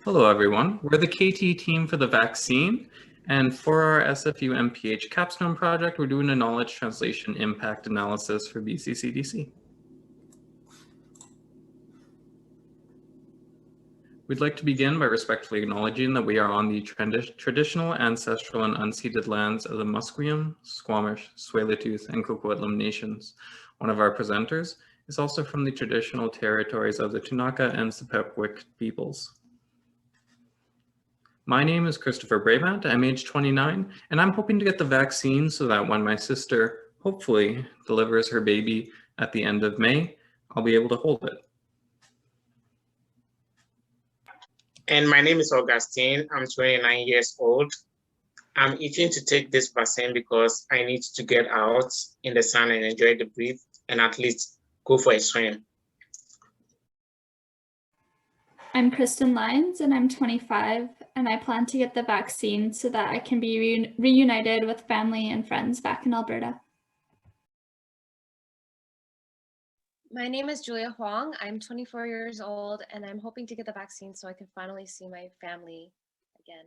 Hello, everyone. We're the KT team for the vaccine, and for our SFU MPH capstone project, we're doing a knowledge translation impact analysis for BC CDC. We'd like to begin by respectfully acknowledging that we are on the traditional, ancestral, and unceded lands of the Musqueam, Squamish, Tsleil-Waututh, and Coquitlam nations. One of our presenters is also from the traditional territories of the Tunaka and Sepepwik peoples. My name is Christopher Bravant. I'm age 29, and I'm hoping to get the vaccine so that when my sister hopefully delivers her baby at the end of May, I'll be able to hold it. And my name is Augustine. I'm 29 years old. I'm itching to take this vaccine because I need to get out in the sun and enjoy the breeze and at least go for a swim. I'm Kristen Lyons and I'm 25 and I plan to get the vaccine so that I can be reunited with family and friends back in Alberta. My name is Julia Huang. I'm 24 years old and I'm hoping to get the vaccine so I can finally see my family again.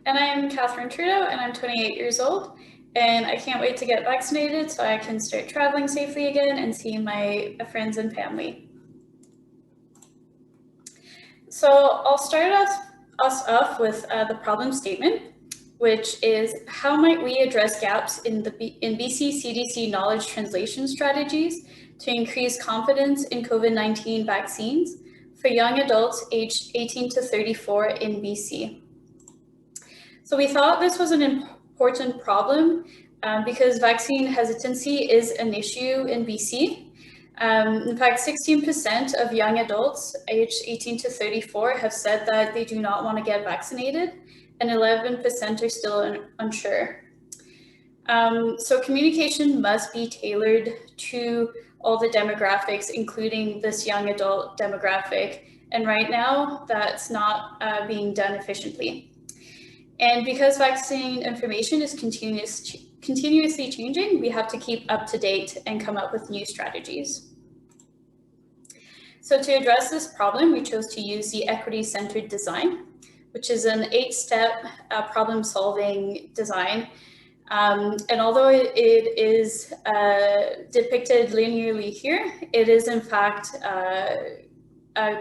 And I'm Catherine Trudeau and I'm 28 years old and I can't wait to get vaccinated so I can start traveling safely again and see my friends and family. So I'll start us off with the problem statement, which is how might we address gaps in BC CDC knowledge translation strategies to increase confidence in COVID-19 vaccines for young adults aged 18 to 34 in BC. So we thought this was an important problem because vaccine hesitancy is an issue in BC. In fact, 16% of young adults aged 18 to 34 have said that they do not want to get vaccinated, and 11% are still unsure. So communication must be tailored to all the demographics, including this young adult demographic. And right now, that's not being done efficiently. And because vaccine information is continuously changing, we have to keep up to date and come up with new strategies. So to address this problem, we chose to use the equity-centered design, which is an 8-step problem-solving design. And although it is depicted linearly here, it is in fact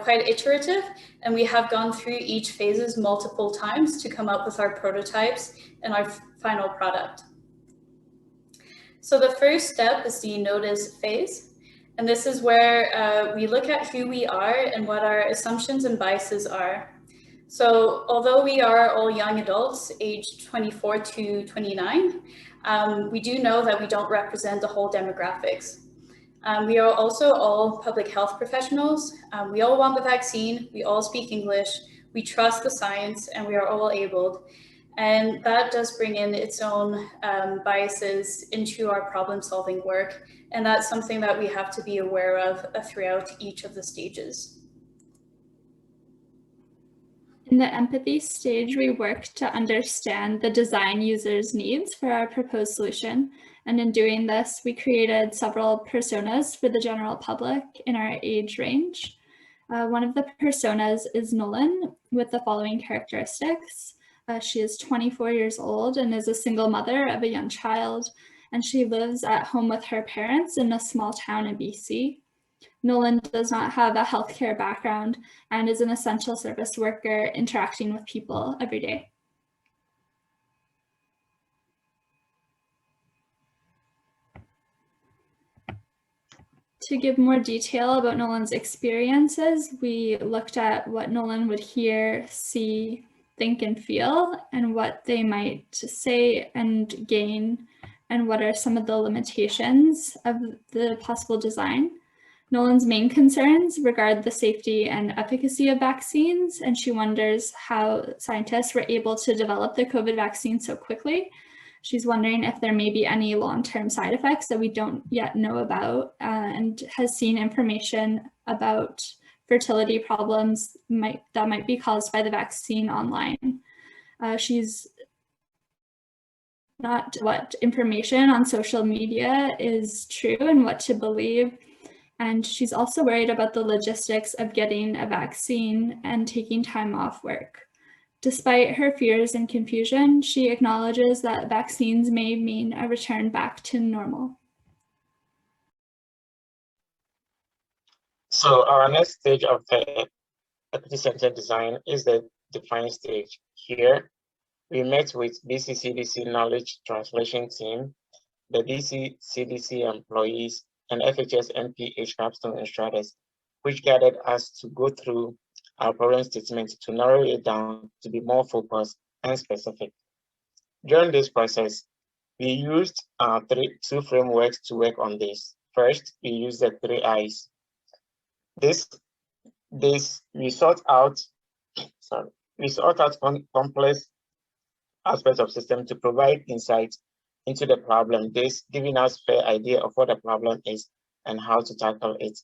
quite iterative, and we have gone through each phases multiple times to come up with our prototypes and our final product. So the first step is the notice phase, and this is where we look at who we are and what our assumptions and biases are. So although we are all young adults aged 24 to 29, we do know that we don't represent the whole demographics. We are also all public health professionals. We all want the vaccine, we all speak English, we trust the science, and we are all abled. And that does bring in its own biases into our problem-solving work. And that's something that we have to be aware of throughout each of the stages. In the empathy stage, we work to understand the design user's needs for our proposed solution. And in doing this, we created several personas for the general public in our age range. One of the personas is Nolan with the following characteristics. She is 24 years old and is a single mother of a young child, and she lives at home with her parents in a small town in BC. Nolan does not have a healthcare background and is an essential service worker interacting with people every day. To give more detail about Nolan's experiences, we looked at what Nolan would hear, see, think, and feel, and what they might say and gain, and what are some of the limitations of the possible design. Nolan's main concerns regard the safety and efficacy of vaccines, and she wonders how scientists were able to develop the COVID vaccine so quickly. She's wondering if there may be any long-term side effects that we don't yet know about, and has seen information about fertility problems that might be caused by the vaccine online. She's not what information on social media is true and what to believe. And she's also worried about the logistics of getting a vaccine and taking time off work. Despite her fears and confusion, she acknowledges that vaccines may mean a return back to normal. So our next stage of the equity-centered design is the define stage. Here, we met with BC-CDC Knowledge Translation Team, the BC-CDC employees, and FHS MPH capstone instructors, which guided us to go through our problem statement to narrow it down to be more focused and specific. During this process, we used two frameworks to work on this. First, we used the 3 I's. We sort out complex aspects of system to provide insight into the problem, this giving us fair idea of what the problem is and how to tackle it.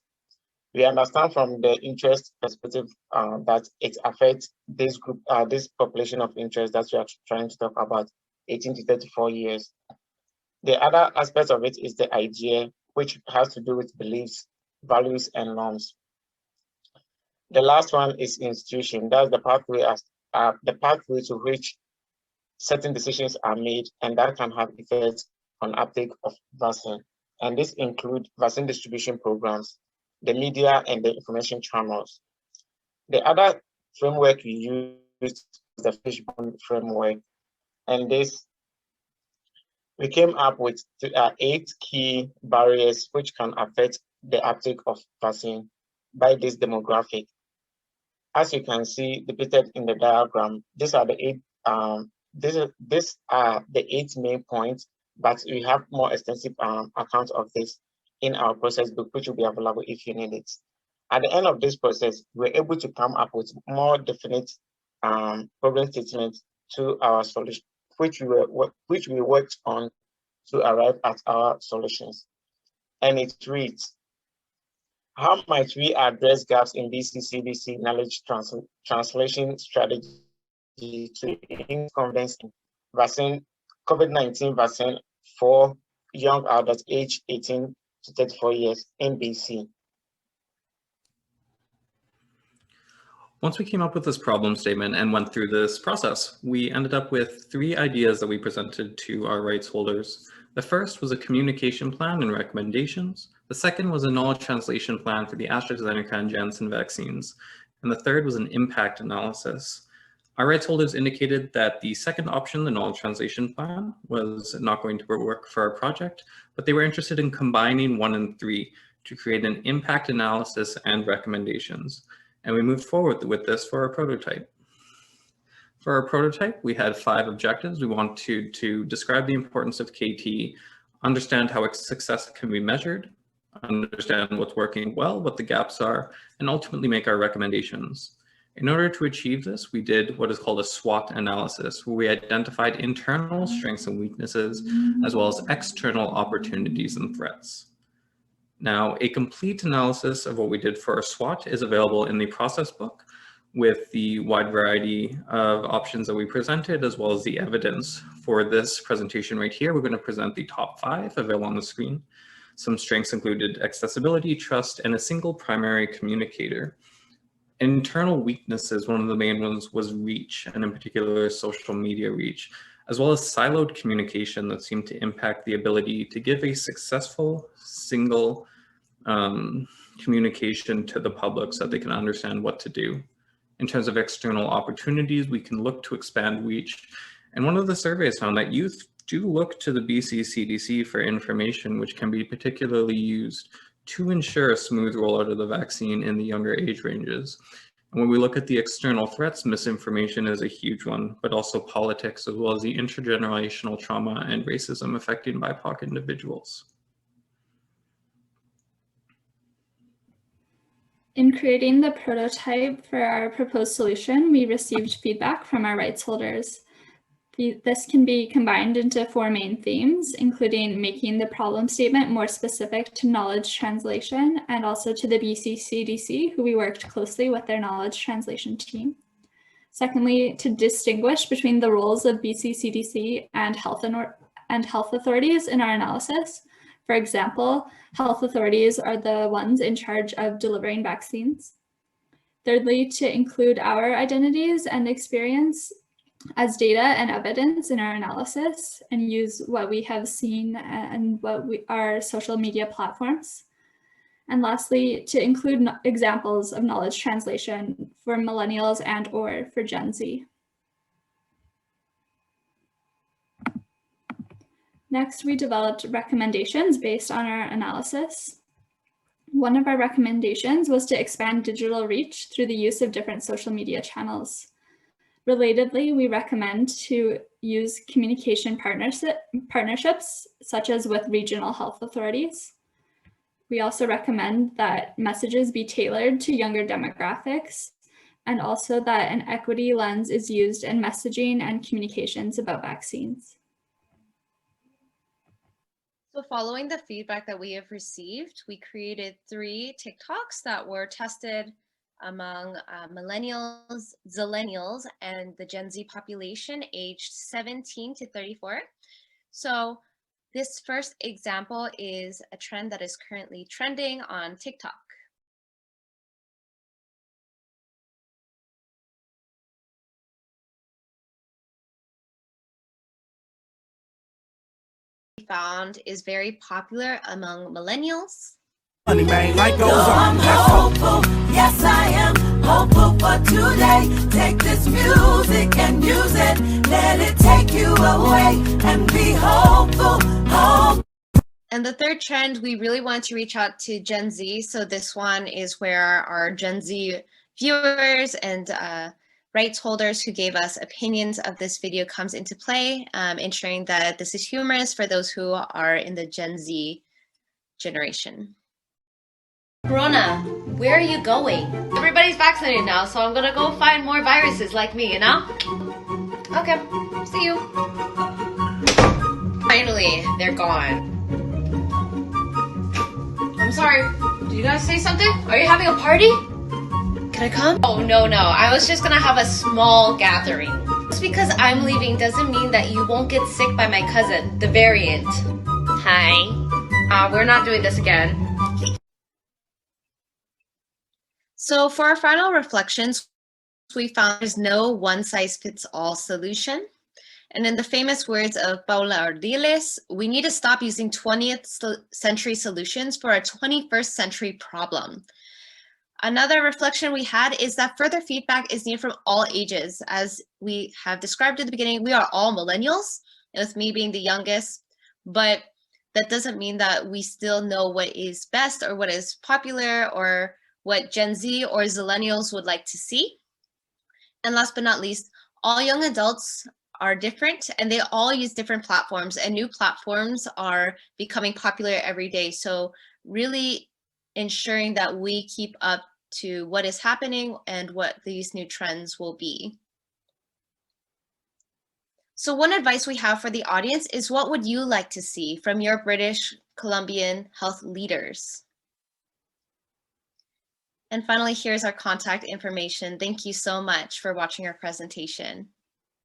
We understand from the interest perspective that it affects this group, this population of interest that we are trying to talk about, 18 to 34 years. The other aspect of it is the idea, which has to do with beliefs, values, and norms. The last one is institution. That's the pathway to which certain decisions are made, and that can have effects on uptake of vaccine. And this includes vaccine distribution programs, the media, and the information channels. The other framework we used is the fishbone framework, and we came up with 8 key barriers which can affect the uptake of vaccine by this demographic. As you can see depicted in the diagram, these are the 8 main points, but we have more extensive accounts of this in our process book, which will be available if you need it. At the end of this process, we're able to come up with more definite problem statements to our solution, which we worked on to arrive at our solutions. And it reads, how might we address gaps in BC-CDC knowledge translation strategy to increase confidence in vaccine, COVID-19 vaccine for young adults aged 18 to 34 years in BC? Once we came up with this problem statement and went through this process, we ended up with 3 ideas that we presented to our rights holders. The first was a communication plan and recommendations. The second was a knowledge translation plan for the AstraZeneca and Janssen vaccines. And the third was an impact analysis. Our rights holders indicated that the second option, the knowledge translation plan, was not going to work for our project, but they were interested in combining 1 and 3 to create an impact analysis and recommendations. And we moved forward with this for our prototype. For our prototype, we had 5 objectives. We wanted to describe the importance of KT, understand how its success can be measured, understand what's working well, what the gaps are, and ultimately make our recommendations. In order to achieve this, we did what is called a SWOT analysis, where we identified internal strengths and weaknesses, as well as external opportunities and threats. Now, a complete analysis of what we did for our SWOT is available in the process book with the wide variety of options that we presented, as well as the evidence. For this presentation right here, we're going to present the top 5 available on the screen. Some strengths included accessibility, trust, and a single primary communicator. Internal weaknesses, one of the main ones was reach, and in particular social media reach, as well as siloed communication that seemed to impact the ability to give a successful single communication to the public so that they can understand what to do. In terms of external opportunities, we can look to expand reach. And one of the surveys found that youth do look to the BC CDC for information, which can be particularly used to ensure a smooth rollout of the vaccine in the younger age ranges. And when we look at the external threats, misinformation is a huge one, but also politics, as well as the intergenerational trauma and racism affecting BIPOC individuals. In creating the prototype for our proposed solution, we received feedback from our rights holders. This can be combined into 4 main themes, including making the problem statement more specific to knowledge translation and also to the BC CDC, who we worked closely with their knowledge translation team. Secondly, to distinguish between the roles of BC CDC and health authorities in our analysis. For example, health authorities are the ones in charge of delivering vaccines. Thirdly, to include our identities and experience as data and evidence in our analysis and use what we have seen and our social media platforms. And lastly, to include examples of knowledge translation for millennials and/or for Gen Z. Next, we developed recommendations based on our analysis. One of our recommendations was to expand digital reach through the use of different social media channels. Relatedly, we recommend to use communication partnerships, such as with regional health authorities. We also recommend that messages be tailored to younger demographics, and also that an equity lens is used in messaging and communications about vaccines. So following the feedback that we have received, we created 3 TikToks that were tested among millennials, zillennials, and the Gen Z population aged 17 to 34. So this first example is a trend that is currently trending on TikTok. Found is very popular among millennials. Money man, life goes on. I'm hopeful, yes I am hopeful for today. Take this music and use it. Let it take you away and be hopeful. And the third trend, we really want to reach out to Gen Z. So this one is where our Gen Z viewers and rights holders who gave us opinions of this video comes into play, ensuring that this is humorous for those who are in the Gen Z generation. Corona, where are you going? Everybody's vaccinated now, so I'm gonna go find more viruses like me, you know? Okay, see you. Finally, they're gone. I'm sorry, did you guys say something? Are you having a party? Can I come? Oh, no, I was just gonna have a small gathering. Just because I'm leaving doesn't mean that you won't get sick by my cousin, the variant. Hi. We're not doing this again. So for our final reflections, we found there's no one-size-fits-all solution. And in the famous words of Paula Ardiles, we need to stop using 20th century solutions for a 21st century problem. Another reflection we had is that further feedback is needed from all ages. As we have described at the beginning, we are all millennials, with me being the youngest, but that doesn't mean that we still know what is best or what is popular or what Gen Z or Zillennials would like to see. And last but not least, all young adults are different and they all use different platforms, and new platforms are becoming popular every day. So really ensuring that we keep up to what is happening and what these new trends will be. So one advice we have for the audience is, what would you like to see from your British Columbian health leaders? And finally, here's our contact information. Thank you so much for watching our presentation.